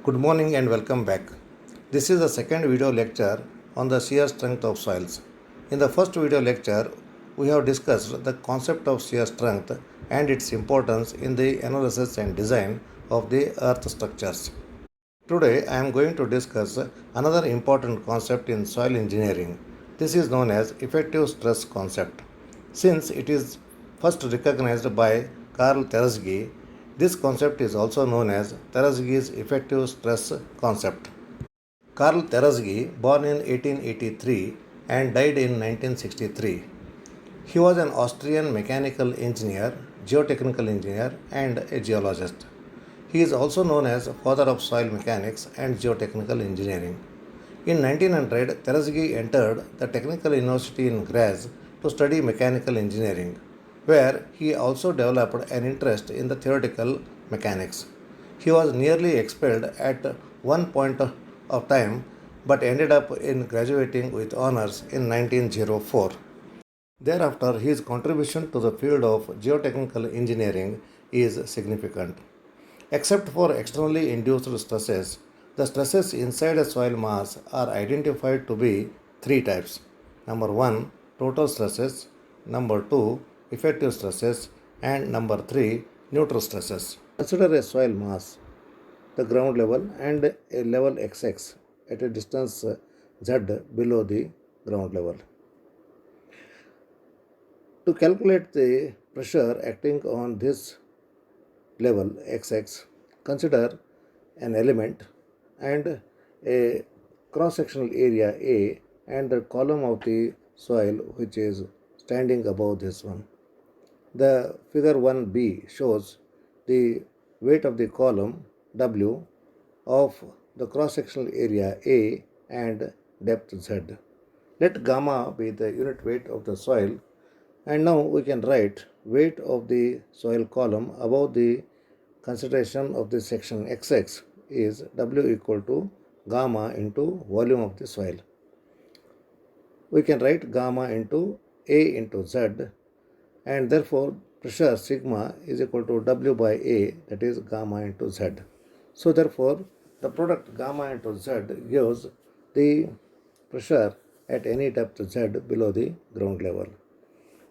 Good morning and welcome back. This is the second video lecture on the shear strength of soils. In the first video lecture, we have discussed the concept of shear strength and its importance in the analysis and design of the earth structures. Today, I am going to discuss another important concept in soil engineering. This is known as effective stress concept. Since it is first recognized by Carl Terzky, this concept is also known as Terzky's effective stress concept. Carl Terzky, born in 1883 and died in 1963. He was an Austrian mechanical engineer, geotechnical engineer, and a geologist. He is also known as father of soil mechanics and geotechnical engineering. In 1900, Terzky entered the Technical University in Graz to study mechanical engineering, where he also developed an interest in the theoretical mechanics. He was nearly expelled at one point of time but ended up in graduating with honors in 1904. Thereafter, his contribution to the field of geotechnical engineering is significant. Except for externally induced stresses, the stresses inside a soil mass are identified to be three types. Number 1, total stresses. Number 2, effective stresses. And number 3, neutral stresses. Consider a soil mass, the ground level, and a level XX at a distance Z below the ground level. To calculate the pressure acting on this level XX, consider an element and a cross-sectional area A and the column of the soil which is standing above this one. The figure 1b shows the weight of the column W of the cross-sectional area A and depth Z. Let gamma be the unit weight of the soil, and now we can write weight of the soil column above the consideration of the section XX is W equal to gamma into volume of the soil. We can write gamma into A into Z, and therefore pressure sigma is equal to W by A, that is gamma into Z. So therefore the product gamma into Z gives the pressure at any depth Z below the ground level.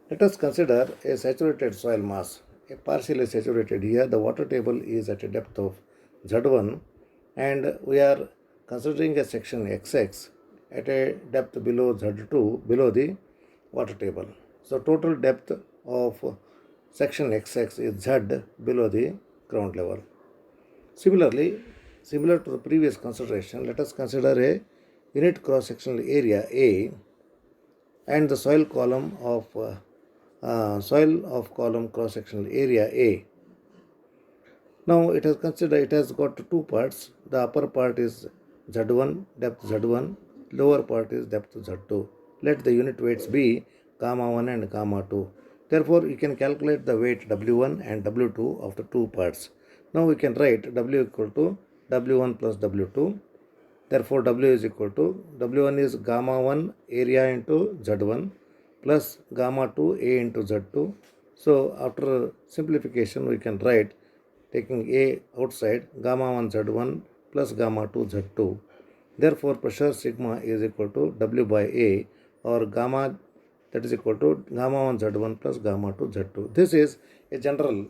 Let us consider a saturated soil mass, a partially saturated. Here the water table is at a depth of Z1 and we are considering a section XX at a depth below Z2 below the water table. So total depth of section XX is Z below the ground level. Similarly, similar to the previous consideration, let us consider a unit cross-sectional area A and the soil column of column cross-sectional area A. Now it has got two parts. The upper part is Z1, depth Z1, lower part is depth Z2. Let the unit weights be gamma 1 and gamma 2. Therefore, you can calculate the weight W1 and W2 of the two parts. Now we can write W equal to W1 plus W2. Therefore, W is equal to W1 is gamma 1 area into Z1 plus gamma 2 A into Z2. So after simplification, we can write, taking A outside, gamma 1 Z1 plus gamma 2 Z2. Therefore, pressure sigma is equal to W by A, or gamma, that is equal to gamma 1 Z1 plus gamma 2 Z2. This is a general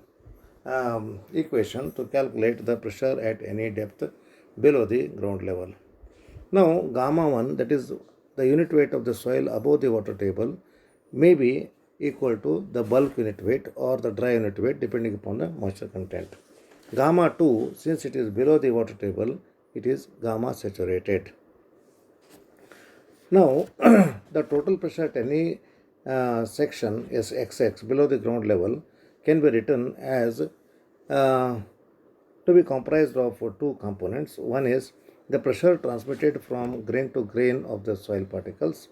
equation to calculate the pressure at any depth below the ground level. Now, gamma 1, that is the unit weight of the soil above the water table, may be equal to the bulk unit weight or the dry unit weight depending upon the moisture content. Gamma 2, since it is below the water table, it is gamma saturated. Now, the total pressure at any section is XX below the ground level can be written as to be comprised of two components. One is the pressure transmitted from grain to grain of the soil particles,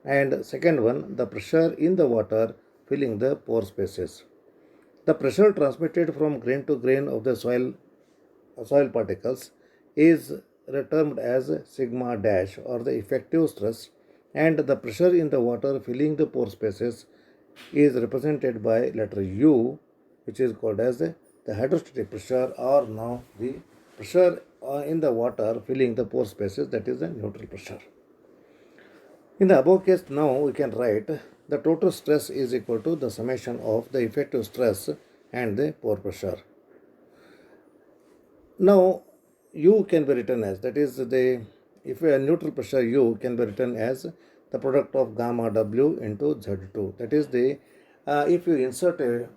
and second one, the pressure in the water filling the pore spaces. The pressure transmitted from grain to grain of the soil particles is termed as sigma dash, or the effective stress, and the pressure in the water filling the pore spaces is represented by letter U, which is called as the hydrostatic pressure, or now the pressure in the water filling the pore spaces, that is the neutral pressure. In the above case, now we can write the total stress is equal to the summation of the effective stress and the pore pressure. Now U can be written as, that is the, if a neutral pressure U can be written as the product of gamma W into Z2. That is the, if you insert a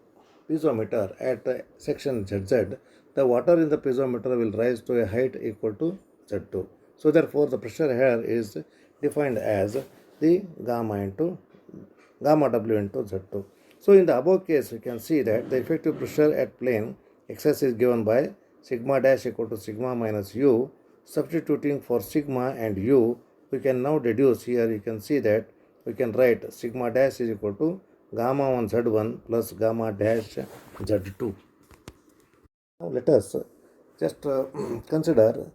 piezometer at section ZZ, the water in the piezometer will rise to a height equal to Z2. So therefore the pressure here is defined as the gamma W into Z2. So in the above case, you can see that the effective pressure at plane XS is given by sigma dash equal to sigma minus U. Substituting for sigma and U, we can now deduce here, you can see that we can write sigma dash is equal to gamma 1 Z1 plus gamma dash Z2. Now let us just consider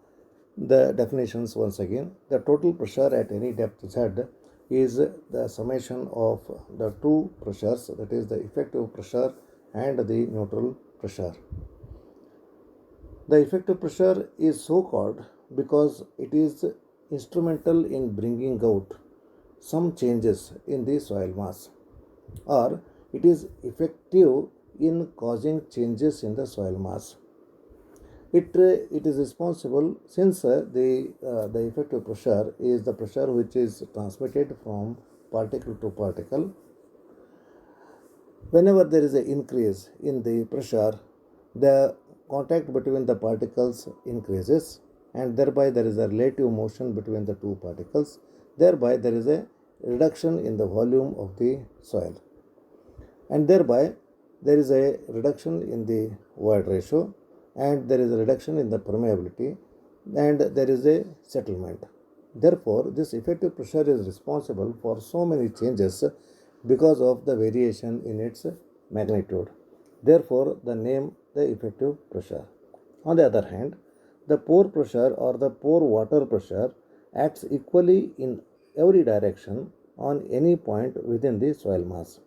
the definitions once again. The total pressure at any depth Z is the summation of the two pressures, that is the effective pressure and the neutral pressure. The effective pressure is so called because it is instrumental in bringing out some changes in the soil mass, or it is effective in causing changes in the soil mass. It is responsible, since the effective pressure is the pressure which is transmitted from particle to particle. Whenever there is an increase in the pressure, the contact between the particles increases, and thereby there is a relative motion between the two particles. Thereby there is a reduction in the volume of the soil, and thereby there is a reduction in the void ratio, and there is a reduction in the permeability, and there is a settlement. Therefore, this effective pressure is responsible for so many changes because of the variation in its magnitude. Therefore, the name the effective pressure. On the other hand, the pore pressure or the pore water pressure acts equally in every direction on any point within the soil mass.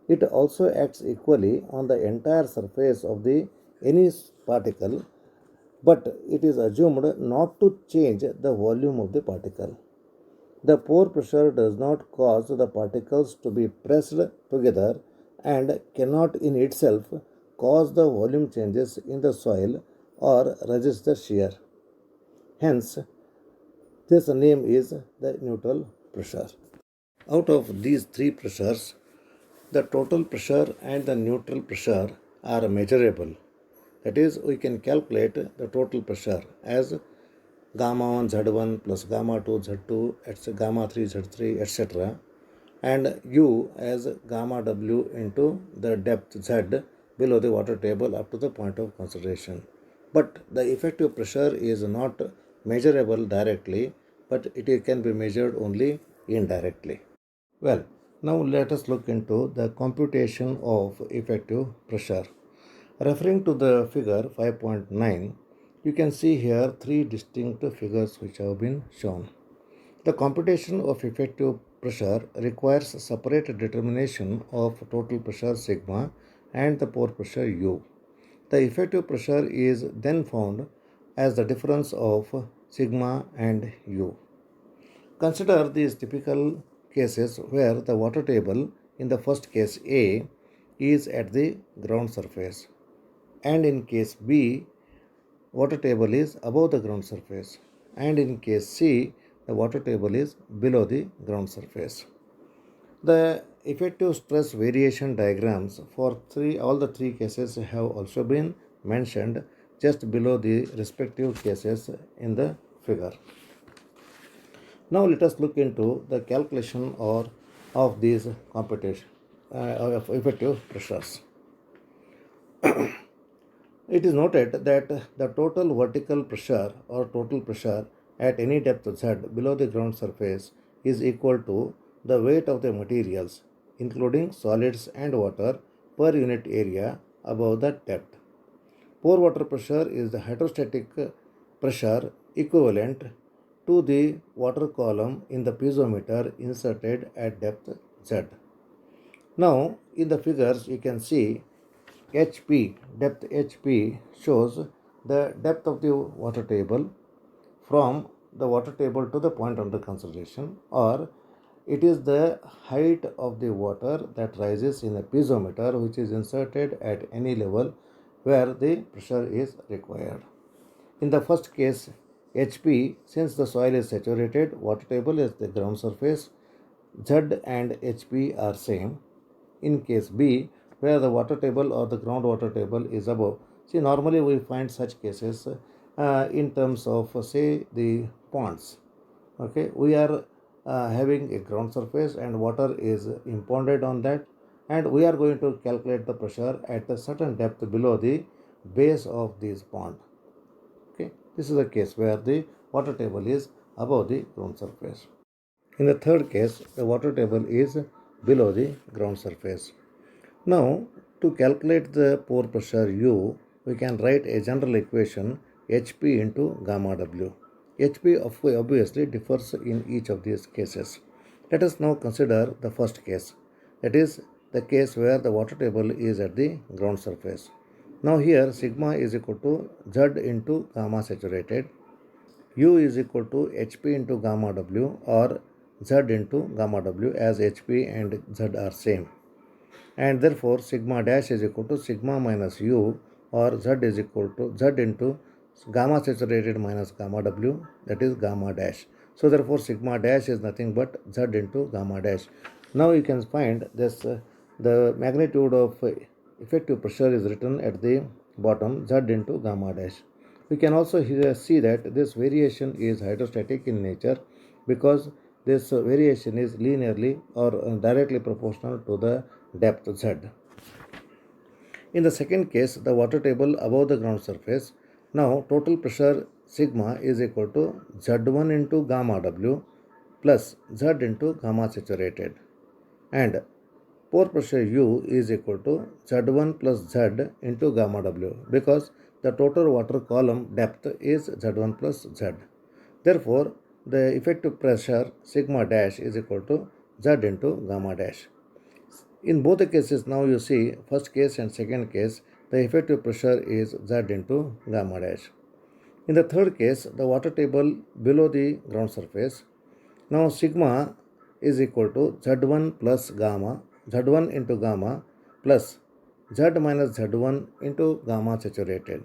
It also acts equally on the entire surface of the any particle, but it is assumed not to change the volume of the particle. The pore pressure does not cause the particles to be pressed together and cannot in itself cause the volume changes in the soil or resist the shear. Hence, this name is the neutral pressure. Out of these three pressures, the total pressure and the neutral pressure are measurable. That is, we can calculate the total pressure as gamma 1 Z1 plus gamma 2 Z2, gamma 3 Z3, etc. and U as gamma W into the depth Z below the water table up to the point of concentration. But the effective pressure is not measurable directly, but it can be measured only indirectly. Well, now let us look into the computation of effective pressure. Referring to the figure 5.9, you can see here three distinct figures which have been shown. The computation of effective pressure requires separate determination of total pressure sigma and the pore pressure U. The effective pressure is then found as the difference of sigma and U. Consider these typical cases where the water table in the first case A is at the ground surface, and in case B, water table is above the ground surface, and in case C, the water table is below the ground surface. The effective stress variation diagrams for all the three cases have also been mentioned just below the respective cases in the figure. Now let us look into the calculation of these computation of effective pressures. It is noted that the total vertical pressure or total pressure at any depth Z below the ground surface is equal to the weight of the materials, including solids and water, per unit area above the depth. Pore water pressure is the hydrostatic pressure equivalent to the water column in the piezometer inserted at depth Z. Now, in the figures, you can see HP, depth HP shows the depth of the water table from the water table to the point under consideration, or it is the height of the water that rises in a piezometer which is inserted at any level where the pressure is required. In the first case, HP, since the soil is saturated, water table is the ground surface, Z and HP are same. In case B, where the water table or the groundwater table is above, see, normally we find such cases in terms of say the ponds. Okay, we are having a ground surface and water is impounded on that, and we are going to calculate the pressure at a certain depth below the base of this pond. Okay, this is a case where the water table is above the ground surface. In the third case, the water table is below the ground surface. Now, to calculate the pore pressure U, we can write a general equation Hp into gamma W. Hp obviously differs in each of these cases. Let us now consider the first case, that is the case where the water table is at the ground surface. Now here sigma is equal to Z into gamma saturated, U is equal to Hp into gamma W or Z into gamma W, as Hp and Z are same, and therefore sigma dash is equal to sigma minus U, or Z is equal to Z into gamma saturated minus gamma W, that is gamma dash. So therefore sigma dash is nothing but Z into gamma dash. Now you can find this the magnitude of effective pressure is written at the bottom, Z into gamma dash. We can also here see that this variation is hydrostatic in nature because this variation is linearly or directly proportional to the depth Z. In the second case, the water table above the ground surface, now total pressure sigma is equal to Z1 into gamma W plus Z into gamma saturated, and pore pressure U is equal to Z1 plus Z into gamma W because the total water column depth is Z1 plus Z. Therefore, the effective pressure sigma dash is equal to Z into gamma dash. In both the cases, now you see first case and second case, the effective pressure is Z into gamma dash. In the third case, the water table below the ground surface, now sigma is equal to Z1 plus gamma, Z1 into gamma plus Z minus Z1 into gamma saturated,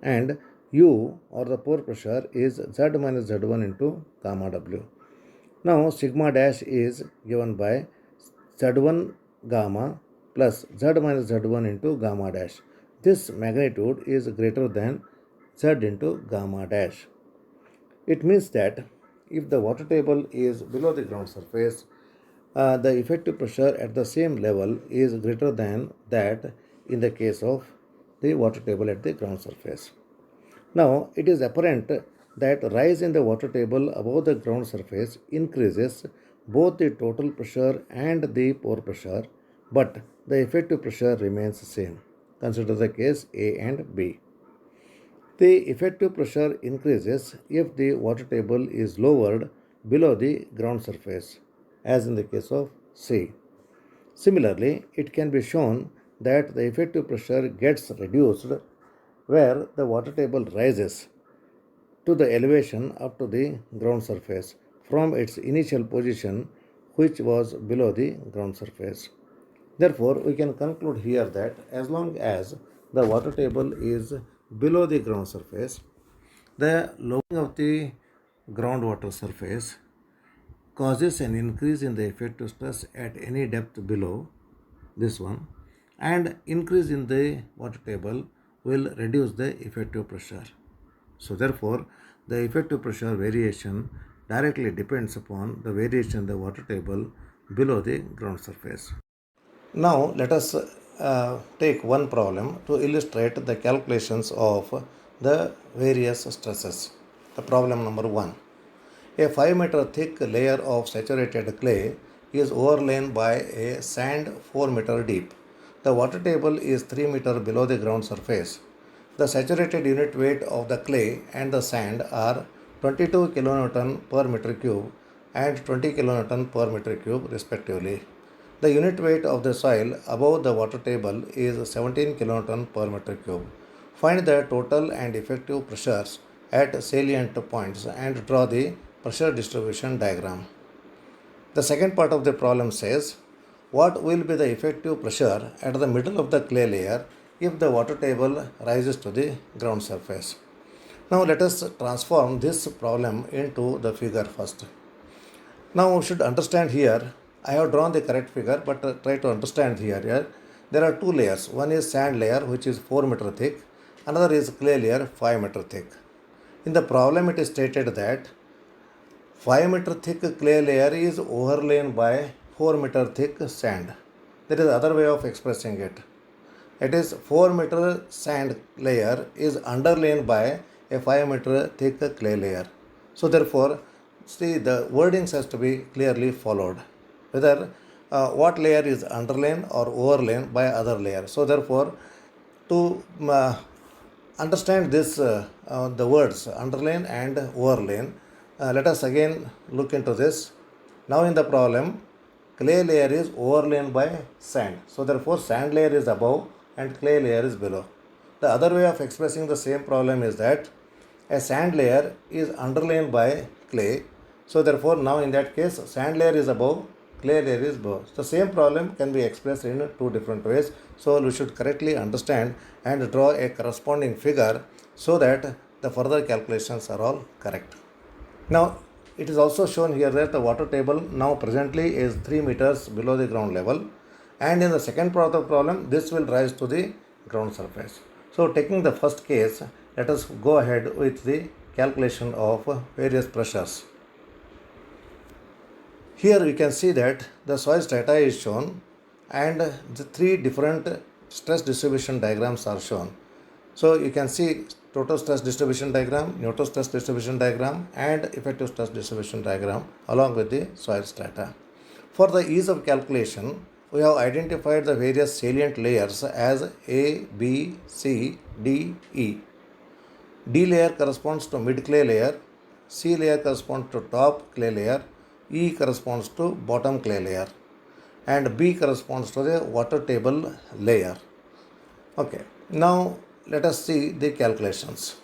and U, or the pore pressure, is Z minus Z1 into gamma W. Now sigma dash is given by Z1 gamma plus Z minus Z1 into gamma dash. This magnitude is greater than Z into gamma dash. It means that if the water table is below the ground surface, the effective pressure at the same level is greater than that in the case of the water table at the ground surface. Now, it is apparent that rise in the water table above the ground surface increases both the total pressure and the pore pressure, but the effective pressure remains the same. Consider the case A and B. The effective pressure increases if the water table is lowered below the ground surface, as in the case of C. Similarly, it can be shown that the effective pressure gets reduced where the water table rises to the elevation up to the ground surface from its initial position, which was below the ground surface. Therefore, we can conclude here that as long as the water table is below the ground surface, the lowering of the groundwater surface causes an increase in the effective stress at any depth below this one, and increase in the water table will reduce the effective pressure. So therefore, the effective pressure variation directly depends upon the variation in the water table below the ground surface. Now let us take one problem to illustrate the calculations of the various stresses. The problem number 1. A 5-meter thick layer of saturated clay is overlain by a sand 4 meter deep. The water table is 3 meter below the ground surface. The saturated unit weight of the clay and the sand are 22 kN per meter cube and 20 kN per meter cube respectively. The unit weight of the soil above the water table is 17 kN per meter cube. Find the total and effective pressures at salient points and draw the pressure distribution diagram. The second part of the problem says, what will be the effective pressure at the middle of the clay layer if the water table rises to the ground surface? Now let us transform this problem into the figure first. Now we should understand here, I have drawn the correct figure, but try to understand here. There are two layers. One is sand layer, which is 4 meter thick. Another is clay layer, 5 meter thick. In the problem it is stated that 5 meter thick clay layer is overlain by 4 meter thick sand. There is other way of expressing it. It is 4 meter sand layer is underlain by a 5 meter thick clay layer. So therefore, see, the wordings has to be clearly followed. Whether what layer is underlain or overlain by other layer. So therefore, to understand this, the words underlain and overlain, let us again look into this. Now in the problem, clay layer is overlain by sand. So therefore, sand layer is above and clay layer is below. The other way of expressing the same problem is that a sand layer is underlain by clay. So therefore, now in that case, sand layer is above, clay layer is below. The same problem can be expressed in two different ways. So we should correctly understand and draw a corresponding figure so that the further calculations are all correct. Now it is also shown here that the water table now presently is 3 meters below the ground level, and in the second part of the problem this will rise to the ground surface. So taking the first case, let us go ahead with the calculation of various pressures. Here we can see that the soil strata is shown and the three different stress distribution diagrams are shown. So you can see total stress distribution diagram, neutral stress distribution diagram and effective stress distribution diagram along with the soil strata. For the ease of calculation, we have identified the various salient layers as A, B, C, D, E. D layer corresponds to mid clay layer, C layer corresponds to top clay layer, E corresponds to bottom clay layer, and B corresponds to the water table layer. Okay, now let us see the calculations.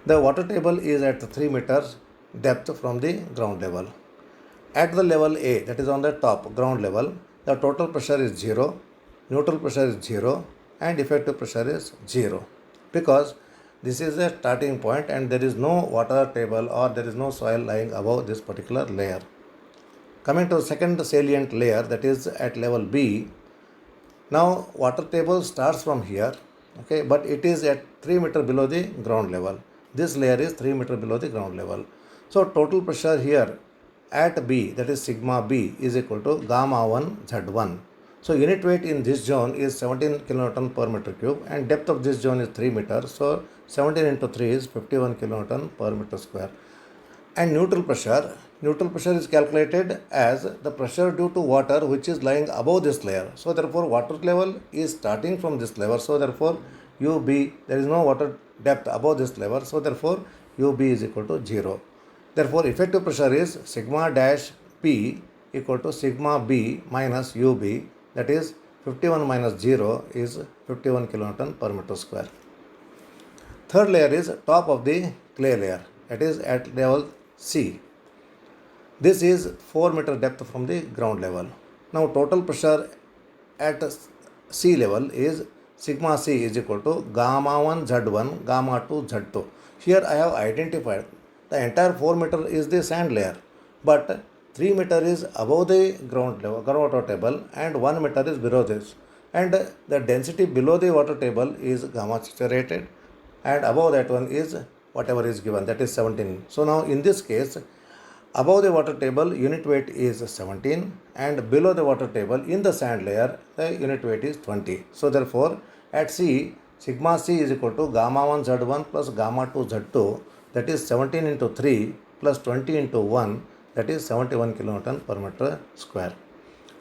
The water table is at 3 meters depth from the ground level. At the level A, that is on the top ground level, the total pressure is 0, neutral pressure is 0 and effective pressure is 0, because this is a starting point and there is no water table or there is no soil lying above this particular layer. Coming to the second salient layer, that is at level B. Now water table starts from here, okay, but it is at 3 meter below the ground level. This layer is 3 meter below the ground level. So total pressure here at B, that is sigma B, is equal to gamma 1 Z1. So unit weight in this zone is 17 kilonewton per meter cube and depth of this zone is 3 meters. So 17 into 3 is 51 kilonewton per meter square. And neutral pressure is calculated as the pressure due to water which is lying above this layer. So therefore water level is starting from this level. So therefore UB, there is no water depth above this level. So therefore UB is equal to 0. Therefore effective pressure is sigma dash P equal to sigma B minus UB, that is 51 minus 0 is 51 kilonewton per meter square. Third layer is top of the clay layer, that is at level C. This is 4 meter depth from the ground level. Now total pressure at C level is sigma C is equal to gamma 1 Z1, gamma 2 Z2. Here I have identified the entire 4 meter is the sand layer, but 3 meter is above the ground level, groundwater table, and 1 meter is below this. And the density below the water table is gamma saturated, and above that one is whatever is given, that is 17. So now in this case, above the water table unit weight is 17 and below the water table in the sand layer the unit weight is 20. So therefore at C, sigma C is equal to gamma 1 Z1 plus gamma 2 Z2, that is 17 into 3 plus 20 into 1, that is 71 kilonewton per meter square.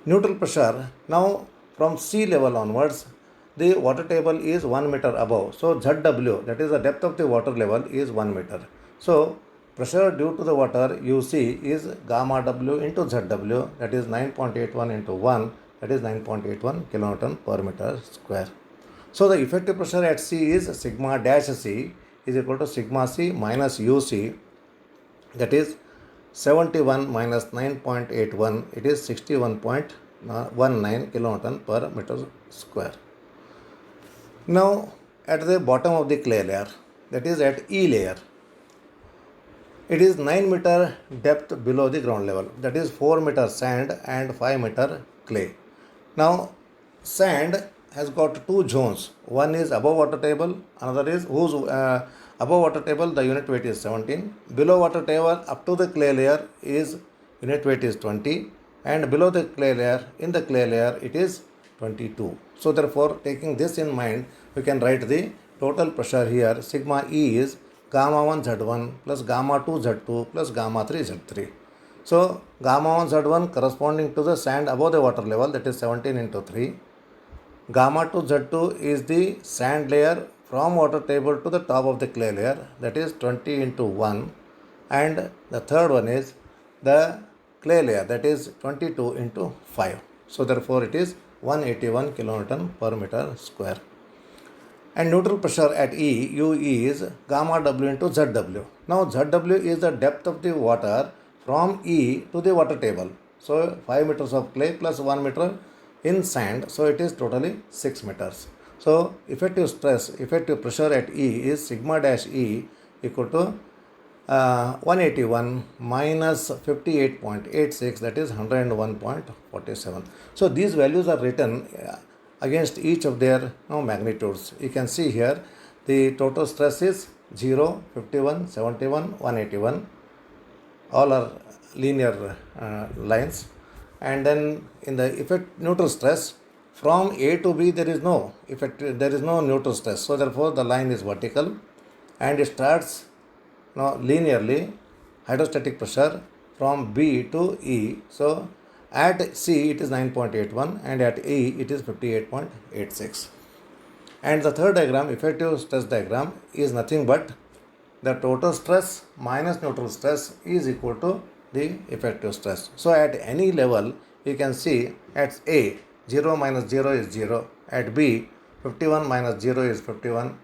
Neutral pressure, now from sea level onwards, the water table is 1 meter above. So ZW, that is the depth of the water level, is 1 meter. So pressure due to the water UC is gamma W into ZW, that is 9.81 into 1, that is 9.81 kilonewton per meter square. So the effective pressure at C is sigma dash C is equal to sigma C minus UC, that is 71 minus 9.81, it is 61.19 kilonewton per meter square. Now at the bottom of the clay layer, that is at E layer, it is 9 meter depth below the ground level, that is 4 meter sand and 5 meter clay. Now sand has got two zones. One is above water table, another is whose above water table the unit weight is 17. Below water table up to the clay layer is unit weight is 20, and below the clay layer, in the clay layer, it is 22. So therefore, taking this in mind, we can write the total pressure here. Sigma E is gamma 1 Z1 plus gamma 2 Z2 plus gamma 3 Z3. So gamma 1 Z1 corresponding to the sand above the water level, that is 17 into 3. Gamma 2 Z2 is the sand layer from water table to the top of the clay layer, that is 20 into 1. And the third one is the clay layer, that is 22 into 5. So therefore it is 181 kilonewton per meter square. And neutral pressure at E, UE is gamma W into ZW. Now ZW is the depth of the water from E to the water table. So 5 meters of clay plus 1 meter in sand, so it is totally 6 meters. So effective pressure at E is sigma dash E equal to 181 minus 58.86, that is 101.47. So these values are written against each of their magnitudes. You can see here the total stress is 0, 51, 71, 181. All are linear lines. And then in the neutral stress, from A to B there is no neutral stress. So therefore the line is vertical and it starts linearly hydrostatic pressure from B to E. So at C it is 9.81 and at E it is 58.86. And the third diagram, effective stress diagram, is nothing but the total stress minus neutral stress is equal to the effective stress. So at any level you can see at A 0 minus 0 is 0, at B 51 minus 0 is 51,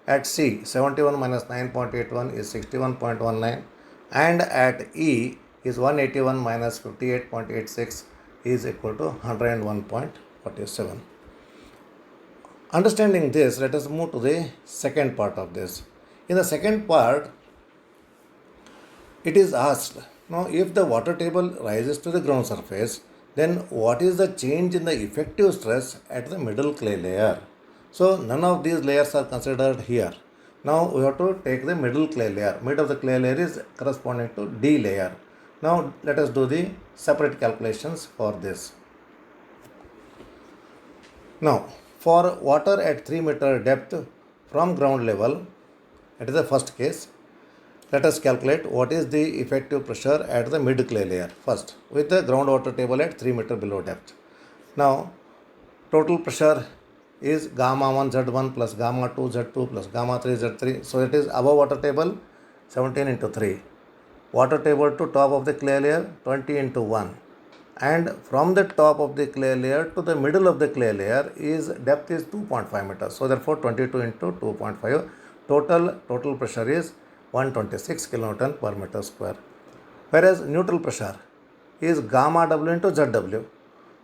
at C 71 minus 9.81 is 61.19, and at E is 181 minus 58.86 is equal to 101.47. Understanding this, let us move to the second part of this. In the second part, it is asked, now if the water table rises to the ground surface, then what is the change in the effective stress at the middle clay layer? So none of these layers are considered here. Now we have to take the middle clay layer. Mid of the clay layer is corresponding to D layer. Now let us do the separate calculations for this. Now for water at 3 meter depth from ground level, that is the first case. Let us calculate what is the effective pressure at the mid clay layer first with the groundwater table at 3 meter below depth. Now total pressure is gamma 1 Z1 plus gamma 2 Z2 plus gamma 3 Z3. So it is above water table 17 into 3. Water table to top of the clay layer 20 into 1. And from the top of the clay layer to the middle of the clay layer is depth is 2.5 meters. So therefore 22 into 2.5. Total pressure is 126 kilonewton per meter square. Whereas neutral pressure is gamma W into ZW.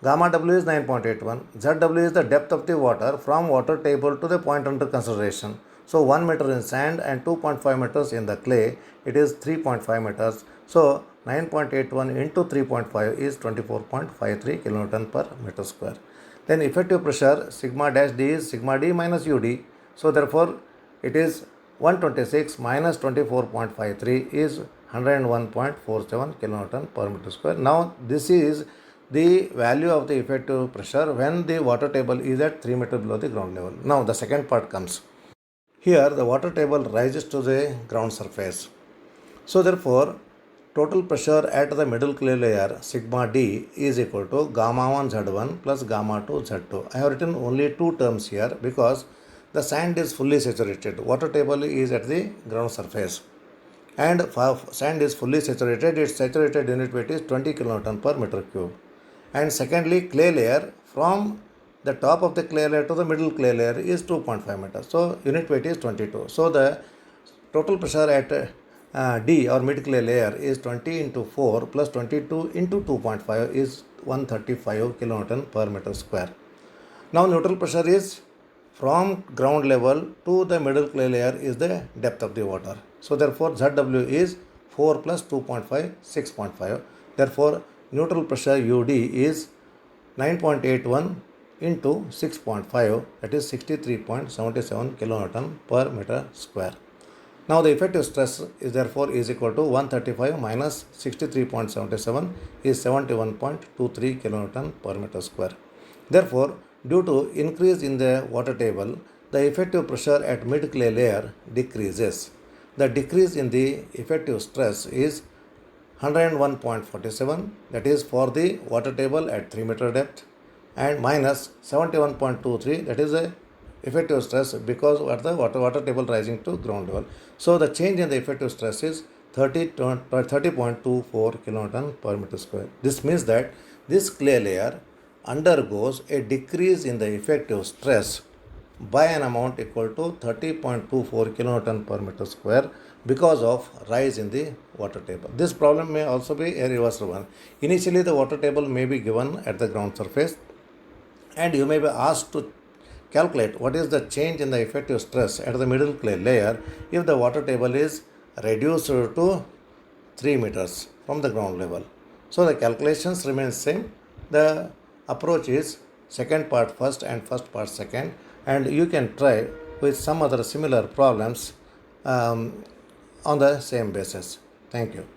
Gamma W is 9.81. ZW is the depth of the water from water table to the point under consideration. So 1 meter in sand and 2.5 meters in the clay, it is 3.5 meters. So 9.81 into 3.5 is 24.53 kilonewton per meter square. Then effective pressure sigma dash D is sigma D minus UD. So therefore it is 126 minus 24.53 is 101.47 kilonewton per meter square. Now this is the value of the effective pressure when the water table is at 3 meter below the ground level. Now the second part comes. Here the water table rises to the ground surface. So therefore total pressure at the middle clay layer sigma D is equal to gamma 1 Z1 plus gamma 2 Z2. I have written only two terms here because the sand is fully saturated. Water table is at the ground surface. And sand is fully saturated. Its saturated unit weight is 20 kilonewton per meter cube. And secondly, clay layer from the top of the clay layer to the middle clay layer is 2.5 meters. So unit weight is 22. So the total pressure at D or mid clay layer is 20 into 4 plus 22 into 2.5 is 135 kilonewton per meter square. Now neutral pressure is from ground level to the middle clay layer is the depth of the water. So therefore ZW is 4 plus 2.5, 6.5. Therefore neutral pressure UD is 9.81 into 6.5, that is 63.77 kilonewton per meter square. Now the effective stress is therefore is equal to 135 minus 63.77 is 71.23 kilonewton per meter square. Therefore, due to increase in the water table, the effective pressure at mid clay layer decreases. The decrease in the effective stress is 101.47, that is for the water table at 3 meter depth, and minus 71.23, that is the effective stress because at the water table rising to ground level. So the change in the effective stress is 30.24 kilonewton per meter square. This means that this clay layer undergoes a decrease in the effective stress by an amount equal to 30.24 kilonewton per meter square because of rise in the water table. This problem may also be a reversible one. Initially the water table may be given at the ground surface and you may be asked to calculate what is the change in the effective stress at the middle clay layer if the water table is reduced to 3 meters from the ground level. So the calculations remain same. The approach is second part first and first part second, and you can try with some other similar problems on the same basis. Thank you.